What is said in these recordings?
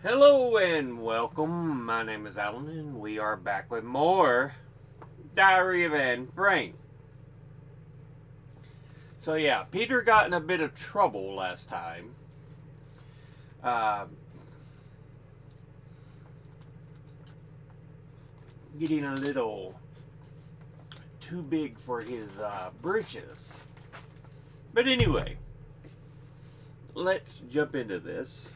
Hello and welcome. My name is Alan and we are back with more Diary of Anne Frank. So yeah, Peter got in a bit of trouble last time. Getting a little too big for his britches. But anyway, let's jump into this.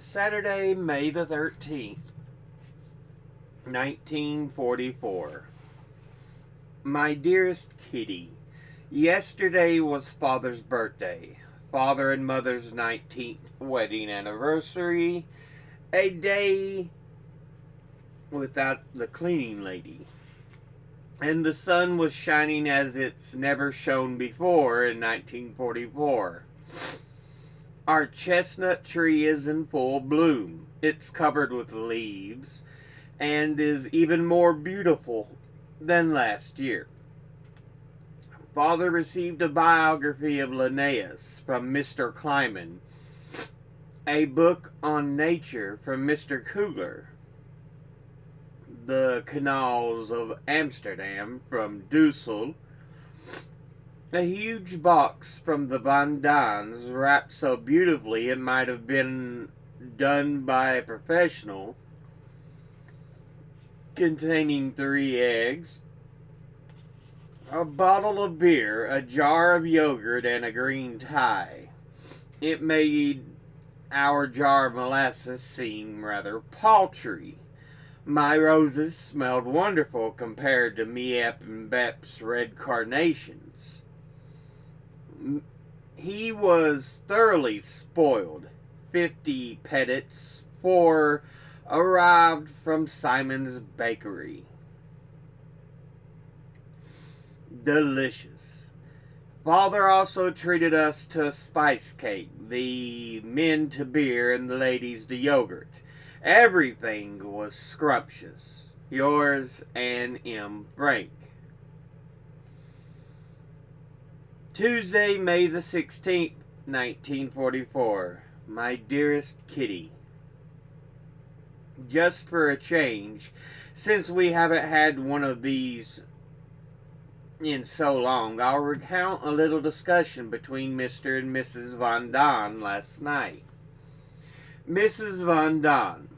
Saturday, May the 13th, 1944. My dearest Kitty, yesterday was Father's birthday. Father and Mother's 19th wedding anniversary. A day without the cleaning lady. And the sun was shining as it's never shone before in 1944. Our chestnut tree is in full bloom. It's covered with leaves and is even more beautiful than last year. Father received a biography of Linnaeus from Mr. Kleiman, a book on nature from Mr. Kugler, the canals of Amsterdam from Dussel, a huge box from the Van Dans wrapped so beautifully it might have been done by a professional, containing 3 eggs, a bottle of beer, a jar of yogurt, and a green tie. It made our jar of molasses seem rather paltry. My roses smelled wonderful compared to Miep and Bep's red carnations. He was thoroughly spoiled. 50 pettits, 4 arrived from Simon's bakery. Delicious. Father also treated us to a spice cake, the men to beer and the ladies to yogurt. Everything was scrumptious. Yours, Anne M. Frank. Tuesday, May the 16th, 1944. My dearest Kitty, just for a change, since we haven't had one of these in so long, I'll recount a little discussion between Mr. and Mrs. Van Daan last night. Mrs. Van Daan,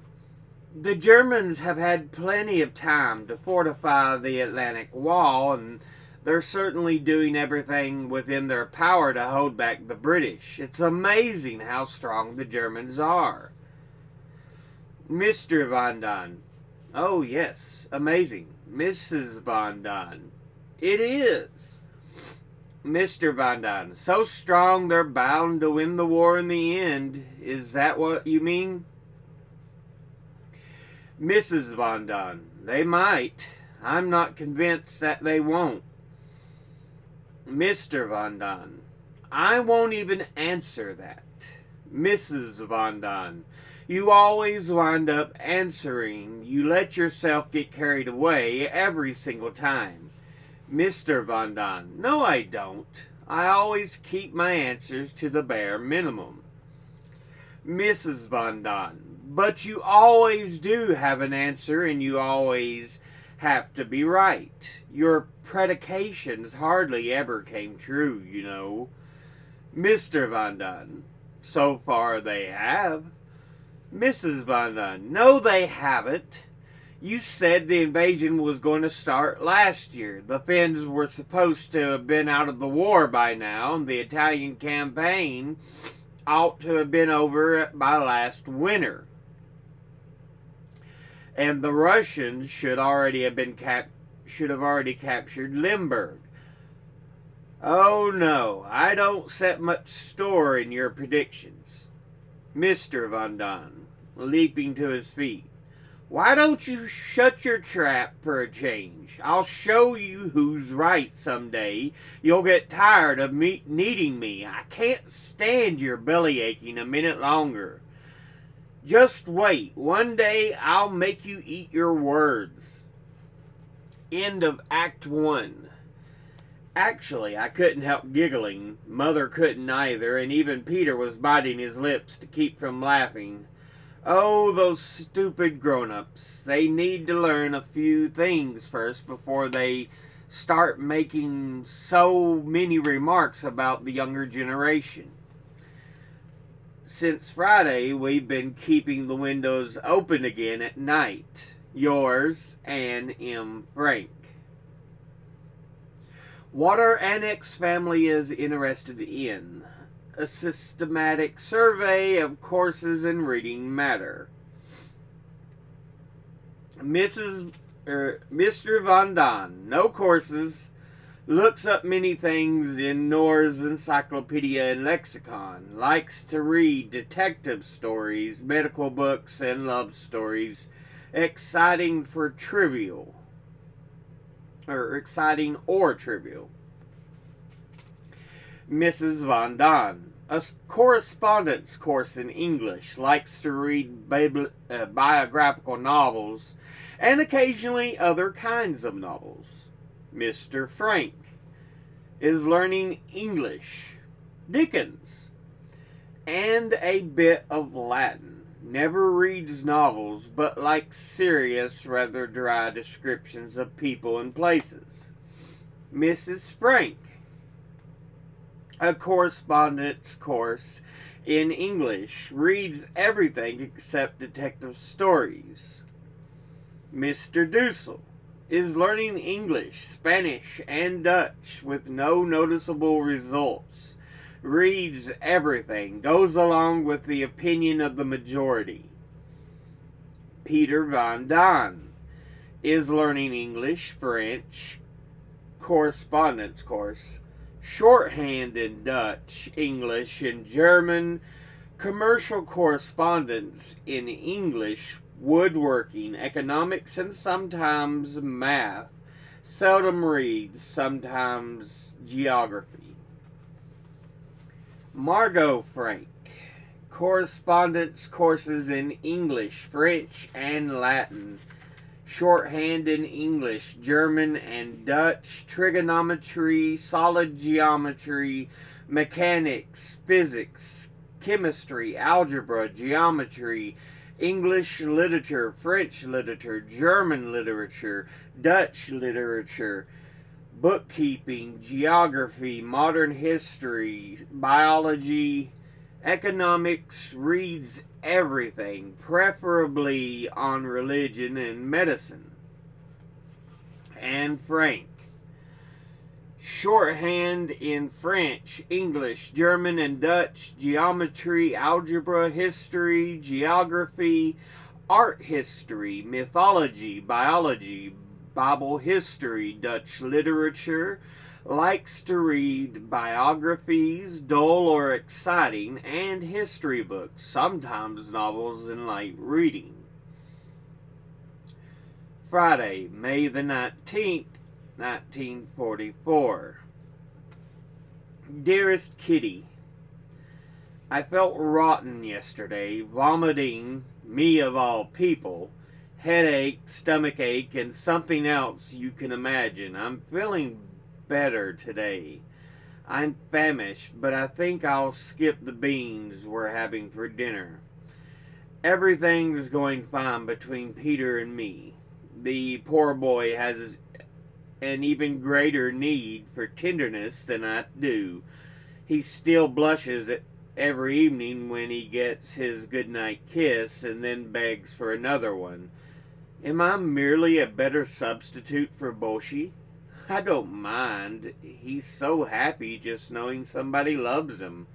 the Germans have had plenty of time to fortify the Atlantic Wall, and they're certainly doing everything within their power to hold back the British. It's amazing how strong the Germans are. Mr. Van Daan, oh yes, amazing. Mrs. Van Daan, it is. Mr. Van Daan, so strong they're bound to win the war in the end. Is that what you mean? Mrs. Van Daan, they might. I'm not convinced that they won't. Mr. Van Daan, I won't even answer that. Mrs. Van Daan, you always wind up answering. You let yourself get carried away every single time. Mr. Van Daan, no I don't. I always keep my answers to the bare minimum. Mrs. Van Daan, but you always do have an answer and you always have to be right. Your predications hardly ever came true, you know. Mr. Van Daan, so far they have. Mrs. Van Daan, no they haven't. You said the invasion was going to start last year. The Finns were supposed to have been out of the war by now, and the Italian campaign ought to have been over by last winter. And the Russians should already have captured Limburg. Oh no, I don't set much store in your predictions. Mr. Van Daan, leaping to his feet, why don't you shut your trap for a change? I'll show you who's right someday. You'll get tired of needing me. I can't stand your belly aching a minute longer. Just wait. One day I'll make you eat your words. End of Act 1. Actually, I couldn't help giggling. Mother couldn't either, and even Peter was biting his lips to keep from laughing. Oh, those stupid grown-ups. They need to learn a few things first before they start making so many remarks about the younger generation. Since Friday, we've been keeping the windows open again at night. Yours, Anne M. Frank. What our annex family is interested in. A systematic survey of courses in reading matter. Mr. Van Don, no courses, looks up many things in Nor's encyclopedia and lexicon, likes to read detective stories, medical books, and love stories, exciting or trivial. Mrs. Van Don, a correspondence course in English, likes to read biographical novels and occasionally other kinds of novels. Mr. Frank is learning English, Dickens, and a bit of Latin. Never reads novels, but likes serious, rather dry descriptions of people and places. Mrs. Frank, a correspondence course in English, reads everything except detective stories. Mr. Dussel is learning English, Spanish, and Dutch with no noticeable results. Reads everything, goes along with the opinion of the majority. Peter Van Don is learning English, French, correspondence course, shorthand in Dutch, English, and German, commercial correspondence in English, woodworking, economics, and sometimes math. Seldom reads, sometimes geography. Margot Frank, correspondence courses in English, French, and Latin, shorthand in English, German, and Dutch, trigonometry, solid geometry, mechanics, physics, chemistry, algebra, geometry, English literature, French literature, German literature, Dutch literature, bookkeeping, geography, modern history, biology, economics, reads everything, preferably on religion and medicine. Anne Frank, shorthand in French, English, German, and Dutch, geometry, algebra, history, geography, art history, mythology, biology, Bible history, Dutch literature, likes to read biographies, dull or exciting, and history books, sometimes novels and light reading. Friday, May the 19th, 1944. Dearest Kitty, I felt rotten yesterday, vomiting, me of all people, headache, stomachache, and something else you can imagine. I'm feeling better today. I'm famished, but I think I'll skip the beans we're having for dinner. Everything's going fine between Peter and me. The poor boy has an even greater need for tenderness than I do. He still blushes every evening when he gets his goodnight kiss and then begs for another one. Am I merely a better substitute for Boshi? I don't mind. He's so happy just knowing somebody loves him.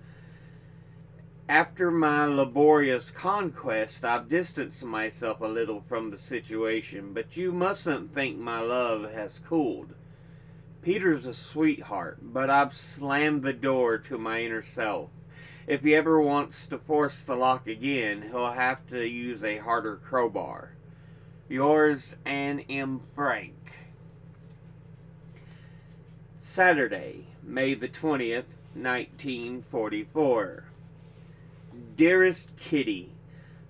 After my laborious conquest, I've distanced myself a little from the situation, but you mustn't think my love has cooled. Peter's a sweetheart, but I've slammed the door to my inner self. If he ever wants to force the lock again, he'll have to use a harder crowbar. Yours, Anne M. Frank. Saturday, May the 20th, 1944. Dearest Kitty,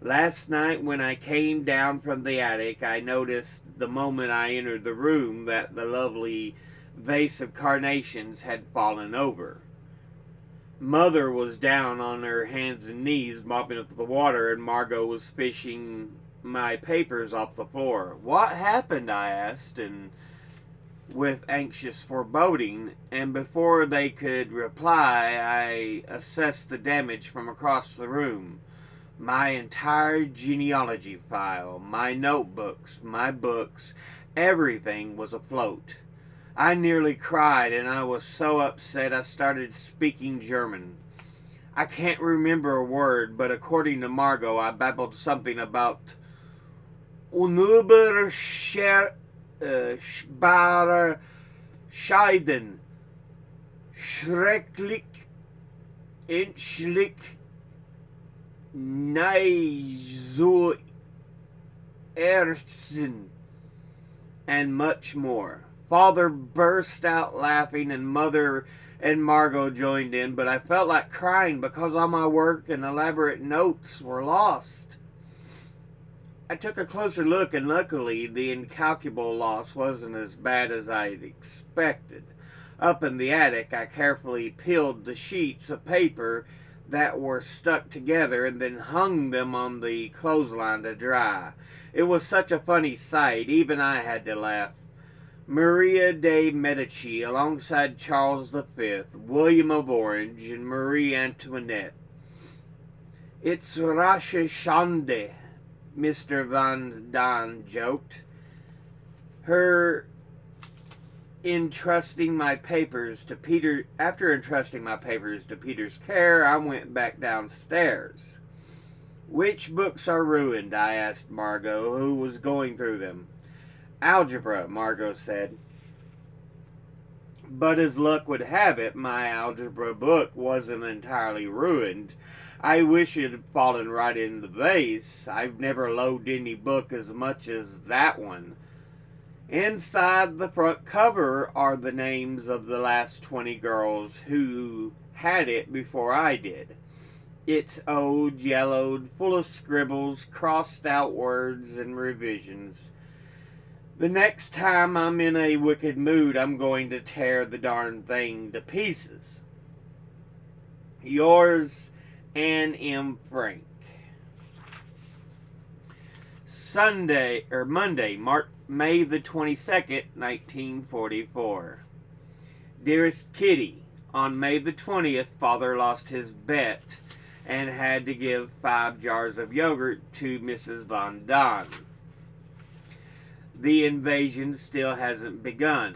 last night when I came down from the attic, I noticed the moment I entered the room that the lovely vase of carnations had fallen over. Mother was down on her hands and knees mopping up the water, and Margot was fishing my papers off the floor. "What happened?" I asked, and with anxious foreboding, and before they could reply, I assessed the damage from across the room. My entire genealogy file, my notebooks, my books, everything was afloat. I nearly cried, and I was so upset I started speaking German. I can't remember a word, but according to Margot, I babbled something about unübersehbare Scheiden, schrecklich, endlich, nein zu erzen, and much more. Father burst out laughing, and Mother and Margot joined in, but I felt like crying because all my work and elaborate notes were lost. I took a closer look, and luckily the incalculable loss wasn't as bad as I'd expected. Up in the attic, I carefully peeled the sheets of paper that were stuck together and then hung them on the clothesline to dry. It was such a funny sight, even I had to laugh. Maria de Medici alongside Charles V, William of Orange, and Marie Antoinette. "It's rasche Schande," Mr. Van Daan joked. After entrusting my papers to Peter's care, I went back downstairs. "Which books are ruined?" I asked Margot, who was going through them. "Algebra," Margot said. But as luck would have it, my algebra book wasn't entirely ruined. I wish it had fallen right in the vase. I've never loathed any book as much as that one. Inside the front cover are the names of the last 20 girls who had it before I did. It's old, yellowed, full of scribbles, crossed out words, and revisions. The next time I'm in a wicked mood, I'm going to tear the darn thing to pieces. Yours, Anne M. Frank. Monday, May the 22nd, 1944. Dearest Kitty, on May the 20th, Father lost his bet and had to give 5 jars of yogurt to Mrs. Van Daan. The invasion still hasn't begun.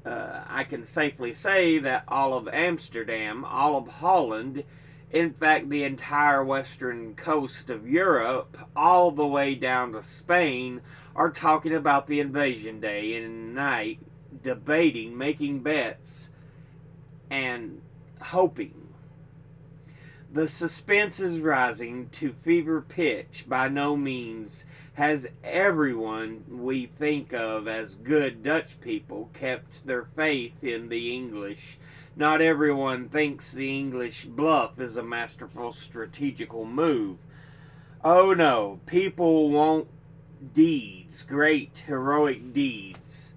I can safely say that all of Amsterdam, all of Holland, in fact the entire western coast of Europe, all the way down to Spain, are talking about the invasion day and night, debating, making bets, and hoping. The suspense is rising to fever pitch. By no means has everyone we think of as good Dutch people kept their faith in the English. Not everyone thinks the English bluff is a masterful strategical move. Oh no, people want deeds, great heroic deeds.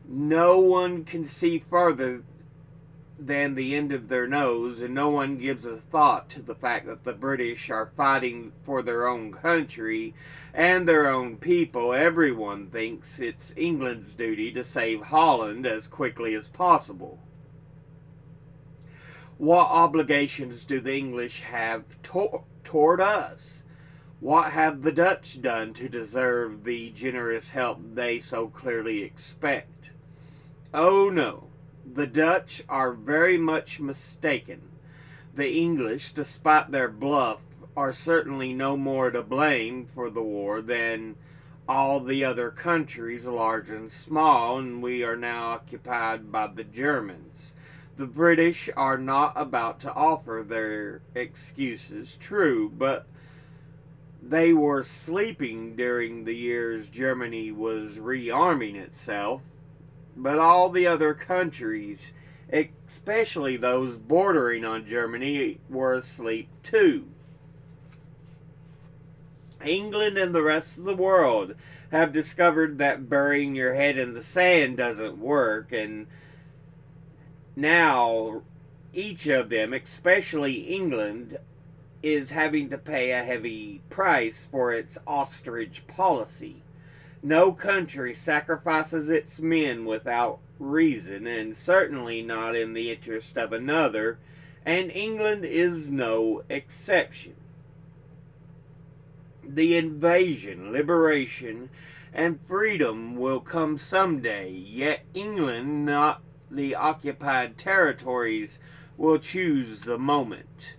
No one can see further than the end of their nose, and no one gives a thought to the fact that the British are fighting for their own country and their own people. Everyone thinks it's England's duty to save Holland as quickly as possible. What obligations do the English have toward us? What have the Dutch done to deserve the generous help they so clearly expect? Oh no. The Dutch are very much mistaken. The English, despite their bluff, are certainly no more to blame for the war than all the other countries, large and small, and we are now occupied by the Germans. The British are not about to offer their excuses, true, but they were sleeping during the years Germany was rearming itself. But all the other countries, especially those bordering on Germany, were asleep too. England and the rest of the world have discovered that burying your head in the sand doesn't work, and now each of them, especially England, is having to pay a heavy price for its ostrich policy. No country sacrifices its men without reason, and certainly not in the interest of another, and England is no exception. The invasion, liberation, and freedom will come someday, yet England, not the occupied territories, will choose the moment.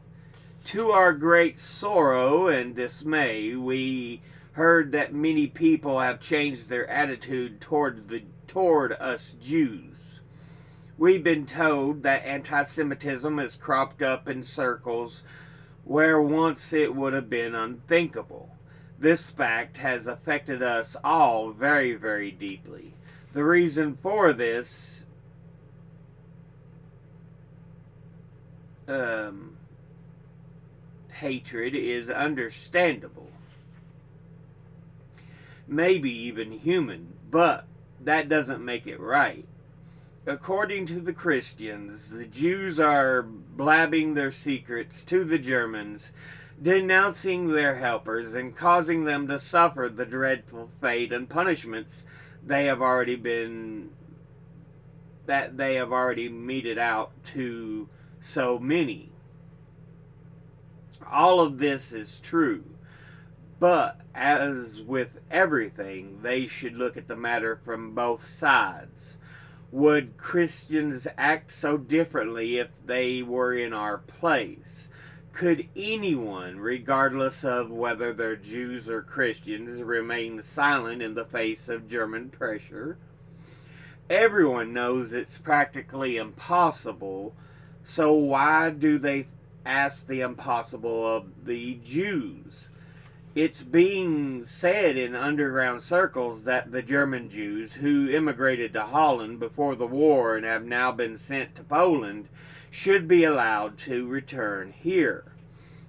To our great sorrow and dismay, we heard that many people have changed their attitude toward us Jews. We've been told that anti-Semitism has cropped up in circles where once it would have been unthinkable. This fact has affected us all very, very deeply. The reason for this hatred is understandable, maybe even human, but that doesn't make it right. According to the Christians, the Jews are blabbing their secrets to the Germans, denouncing their helpers and causing them to suffer the dreadful fate and punishments they have already meted out to so many. All of this is true, but as with everything, they should look at the matter from both sides. Would Christians act so differently if they were in our place? Could anyone, regardless of whether they're Jews or Christians, remain silent in the face of German pressure? Everyone knows it's practically impossible, so why do they ask the impossible of the Jews? It's being said in underground circles that the German Jews who immigrated to Holland before the war and have now been sent to Poland should be allowed to return here.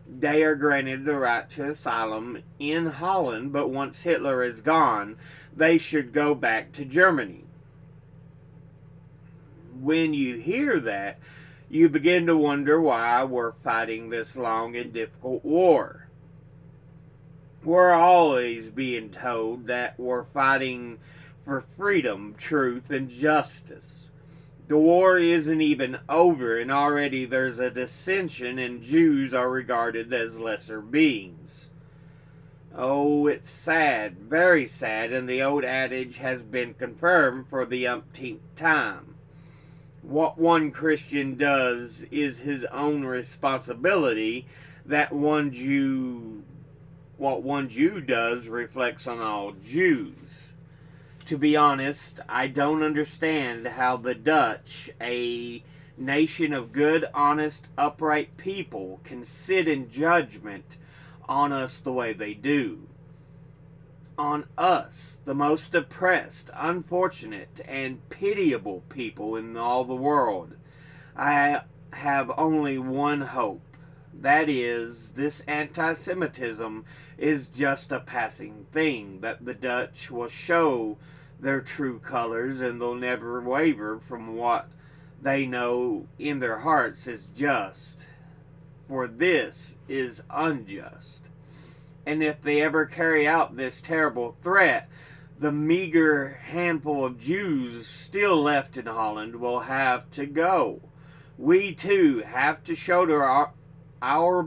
They are granted the right to asylum in Holland, but once Hitler is gone, they should go back to Germany. When you hear that, you begin to wonder why we're fighting this long and difficult war. We're always being told that we're fighting for freedom, truth, and justice. The war isn't even over, and already there's a dissension, and Jews are regarded as lesser beings. Oh, it's sad, very sad, and the old adage has been confirmed for the umpteenth time. What one Christian does is his own responsibility. What one Jew does reflects on all Jews. To be honest, I don't understand how the Dutch, a nation of good, honest, upright people, can sit in judgment on us the way they do. On us, the most oppressed, unfortunate, and pitiable people in all the world. I have only one hope. That is, this anti-Semitism is just a passing thing, that the Dutch will show their true colors and they'll never waver from what they know in their hearts is just. For this is unjust. And if they ever carry out this terrible threat, the meager handful of Jews still left in Holland will have to go. We too have to shoulder our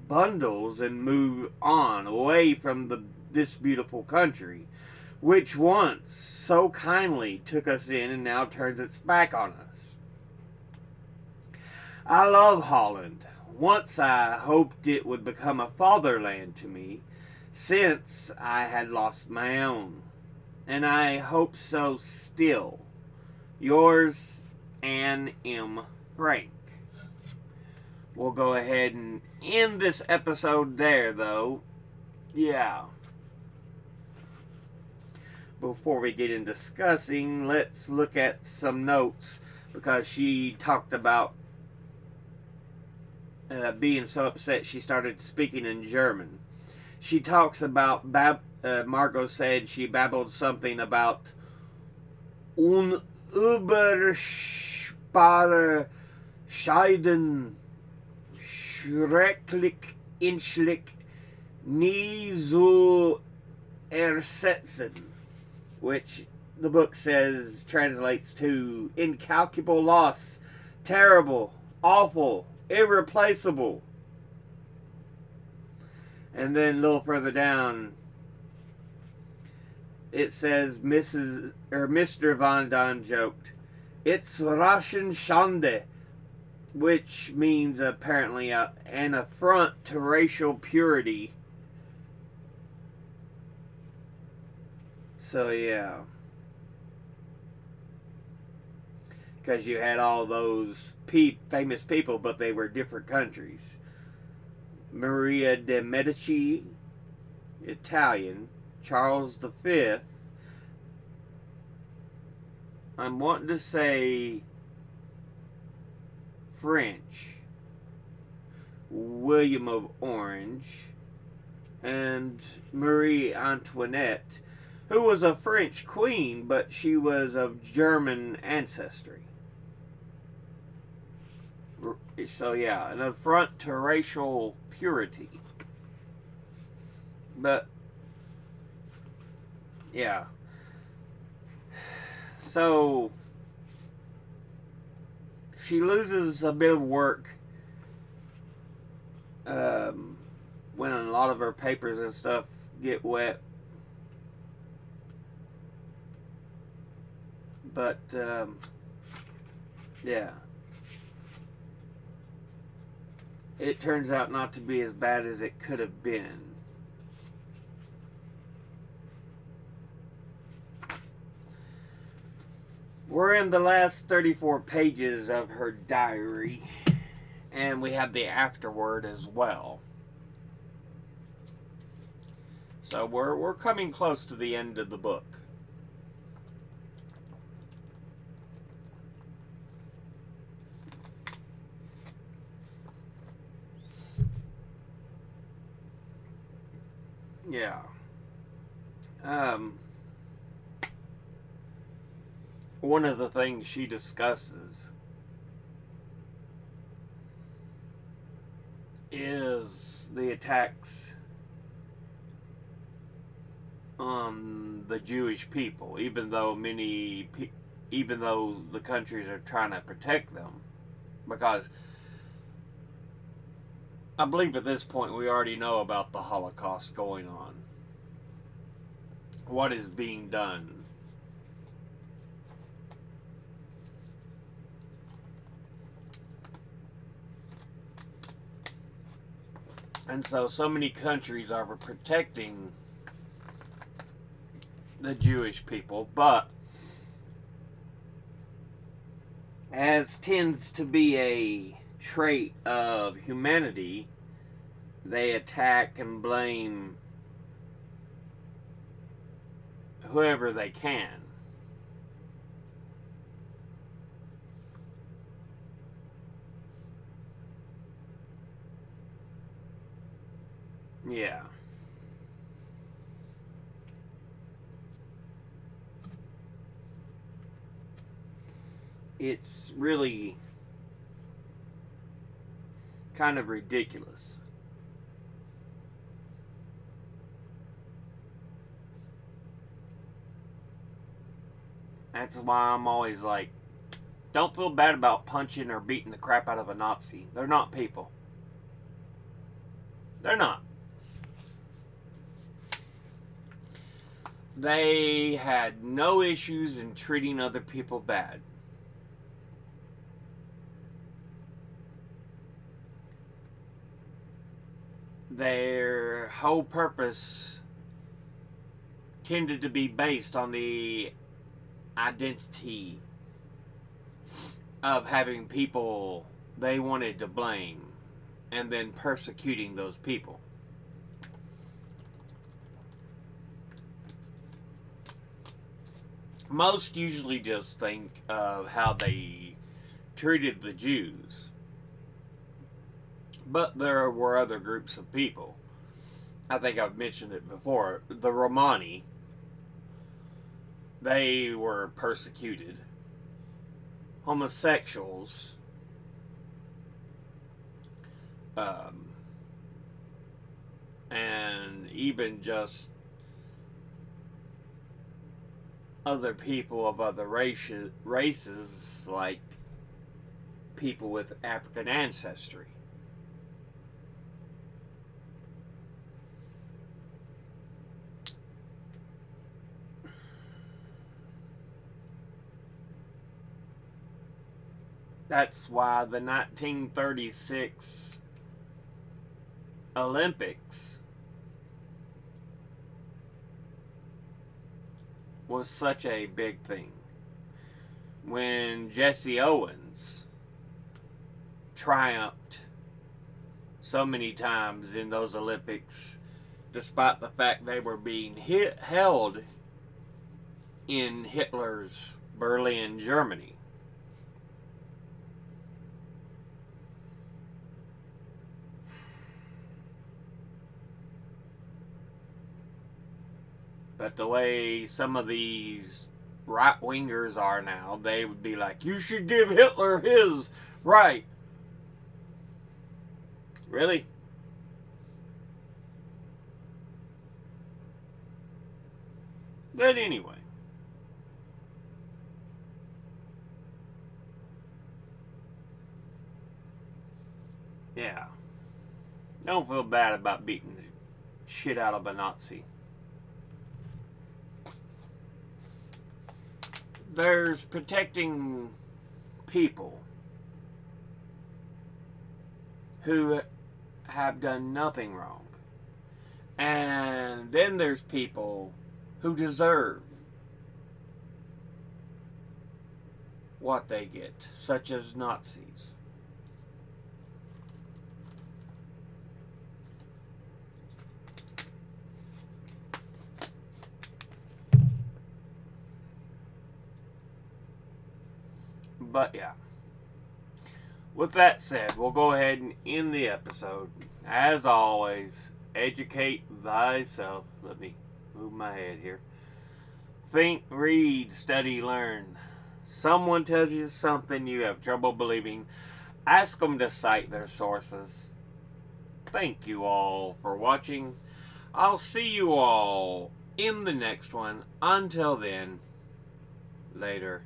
bundles and move on away from this beautiful country, which once so kindly took us in and now turns its back on us. I love Holland. Once I hoped it would become a fatherland to me, since I had lost my own. And I hope so still. Yours, Anne M. Frank. We'll go ahead and end this episode there, though. Yeah. Before we get into discussing, let's look at some notes, because she talked about being so upset she started speaking in German. She talks about Margot said she babbled something about unübersprechbare Scheiden, schrecklich, inschlich, nie zu ersetzen, which the book says translates to incalculable loss, terrible, awful, irreplaceable. And then a little further down, it says Mr. Von Don joked, "It's Russian Schande," which means apparently an affront to racial purity. So yeah, because you had all those famous people, but they were different countries. Maria de Medici, Italian. Charles V. I'm wanting to say French. William of Orange. And Marie Antoinette, who was a French queen, but she was of German ancestry. So yeah, an affront to racial purity. But yeah. So she loses a bit of work when a lot of her papers and stuff get wet. But yeah. It turns out not to be as bad as it could have been. We're in the last 34 pages of her diary, and we have the afterword as well. So we're coming close to the end of the book. Yeah. One of the things she discusses is the attacks on the Jewish people, even though the countries are trying to protect them, because I believe at this point we already know about the Holocaust going on. What is being done. And so many countries are protecting the Jewish people, but as tends to be a trait of humanity, they attack and blame whoever they can. Yeah. It's really kind of ridiculous. That's why I'm always like, don't feel bad about punching or beating the crap out of a Nazi. They're not people. They're not. They had no issues in treating other people bad. Their whole purpose tended to be based on the identity of having people they wanted to blame and then persecuting those people. Most usually just think of how they treated the Jews. But there were other groups of people. I think I've mentioned it before, the Romani, they were persecuted. Homosexuals, um, and even just other people of other races like people with African ancestry. That's why the 1936 Olympics was such a big thing. When Jesse Owens triumphed so many times in those Olympics, despite the fact they were being held in Hitler's Berlin, Germany. But the way some of these right wingers are now, they would be like, you should give Hitler his right. Really? But anyway. Yeah. Don't feel bad about beating the shit out of a Nazi. There's protecting people who have done nothing wrong. And then there's people who deserve what they get, such as Nazis. But yeah. With that said, we'll go ahead and end the episode. As always, educate thyself. Let me move my head here. Think, read, study, learn. Someone tells you something you have trouble believing, ask them to cite their sources. Thank you all for watching. I'll see you all in the next one. Until then, later.